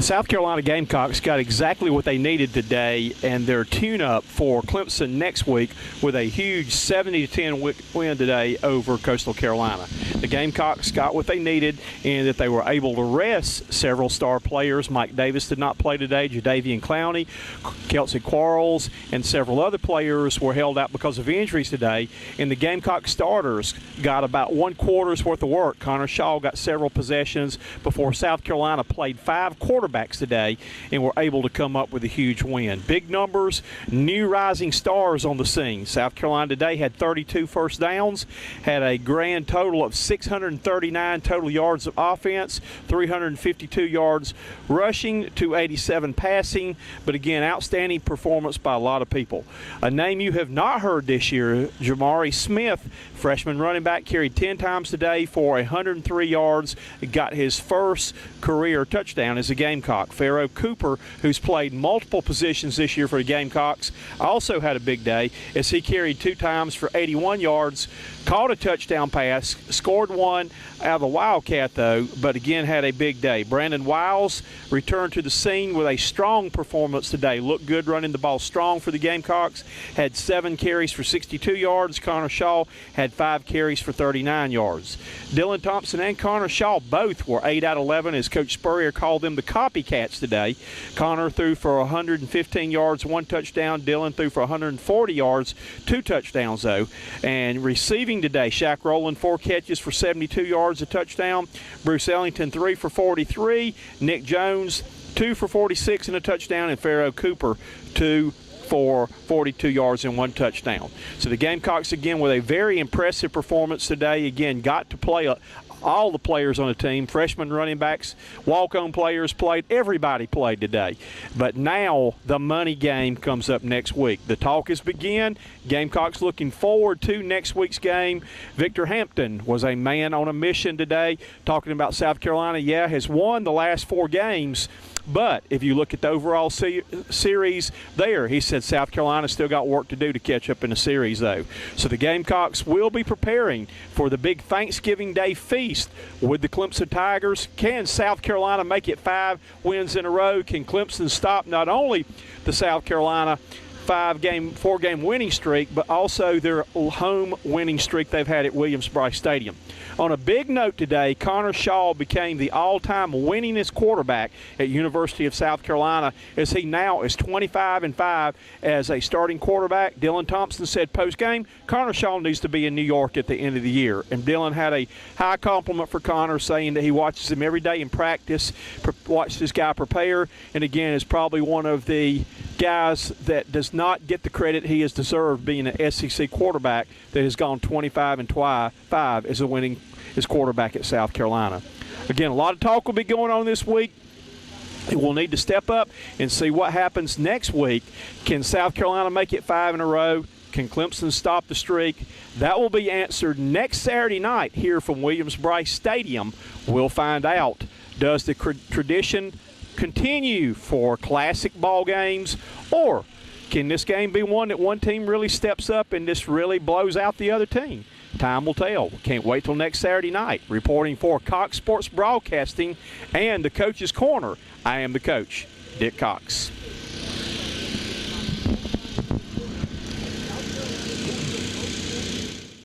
The South Carolina Gamecocks got exactly what they needed today, and their tune-up for Clemson next week with a huge 70-10 win today over Coastal Carolina. The Gamecocks got what they needed in that they were able to rest several star players. Mike Davis did not play today. Jadavian Clowney, Kelsey Quarles, and several other players were held out because of injuries today. And the Gamecock starters got about 1 quarter's worth of work. Connor Shaw got several possessions before South Carolina played 5 quarterbacks today and were able to come up with a huge win. Big numbers, new rising stars on the scene. South Carolina today had 32 first downs, had a grand total of 639 total yards of offense, 352 yards rushing, 287 passing, but again, outstanding performance by a lot of people. A name you have not heard this year, Jamari Smith, freshman running back, carried 10 times today for 103 yards, got his first career touchdown as a Gamecock. Pharaoh Cooper, who's played multiple positions this year for the Gamecocks, also had a big day as he carried 2 times for 81 yards, caught a touchdown pass, scored one out of a Wildcat though, but again had a big day. Brandon Wiles returned to the scene with a strong performance today. Looked good running the ball strong for the Gamecocks, had 7 carries for 62 yards. Connor Shaw had 5 carries for 39 yards. Dylan Thompson and Connor Shaw both were 8 out of 11 as Coach Spurrier called them the copycats today. Connor threw for 115 yards, 1 touchdown. Dylan threw for 140 yards, 2 touchdowns though. And receiving today, Shaq Rowland 4 catches for 72 yards, a touchdown. Bruce Ellington 3 for 43. Nick Jones 2 for 46 and a touchdown, and Pharaoh Cooper 2 for 42 yards and 1 touchdown. So the Gamecocks again with a very impressive performance today. Again, got to play all the players on the team, freshman running backs, walk-on players played, everybody played today. But now the money game comes up next week. The talk has begun. Gamecocks looking forward to next week's game. Victor Hampton was a man on a mission today, talking about South Carolina, has won the last 4 games. But if you look at the overall series there, he said South Carolina still got work to do to catch up in the series, though. So the Gamecocks will be preparing for the big Thanksgiving Day feast with the Clemson Tigers. Can South Carolina make it 5 wins in a row? Can Clemson stop not only the South Carolina 4-game winning streak, but also their home winning streak they've had at Williams-Brice Stadium? On a big note today, Connor Shaw became the all-time winningest quarterback at University of South Carolina as he now is 25-5 as a starting quarterback. Dylan Thompson said post-game, Connor Shaw needs to be in New York at the end of the year. And Dylan had a high compliment for Connor, saying that he watches him every day in practice, watched this guy prepare, and again is probably one of the guys that does not get the credit he has deserved being an SEC quarterback that has gone 25-5 as a winning as quarterback at South Carolina. Again, a lot of talk will be going on this week. We'll need to step up and see what happens next week. Can South Carolina make it 5 in a row? Can Clemson stop the streak? That will be answered next Saturday night here from Williams-Brice Stadium. We'll find out. Does the tradition continue for classic ball games, or can this game be one that one team really steps up and just really blows out the other team? Time will tell. Can't wait till next Saturday night. Reporting for Cox Sports Broadcasting and the Coach's Corner, I am the coach, Dick Cox.